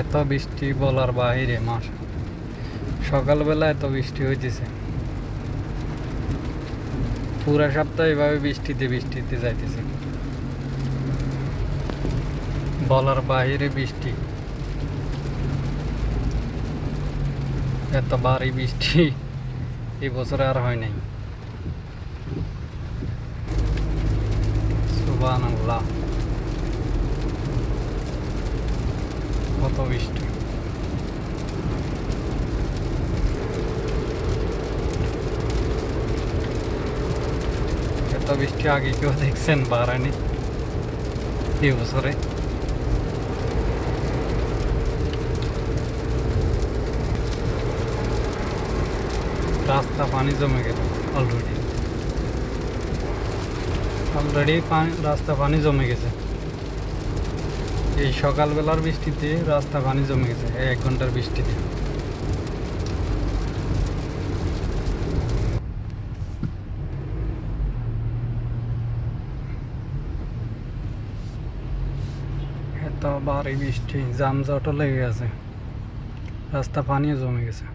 এত বৃষ্টি বলার বাইরে মাস সকালবেলা এত বৃষ্টি হইতেছে, পুরা সপ্তাহ এভাবে বৃষ্টিতে বৃষ্টিতে যাইতেছে, বলার বাইরে বৃষ্টি। এত ভারী বৃষ্টি এই বছরে আর হয় নাই। সুবহানাল্লাহ, কত বৃষ্টি! এত বৃষ্টি আগে কেউ দেখছেন? বাড়ানি এই বছরে। রাস্তা পানি জমে গেল অলরেডি, রাস্তা পানি জমে গেছে। এই সকালবেলার বৃষ্টিতে রাস্তা পানি জমে গেছে, এই 1 ঘন্টার বৃষ্টিতে। এত ভারী বৃষ্টি, যানজটও লেগে গেছে, রাস্তা পানিও জমে গেছে।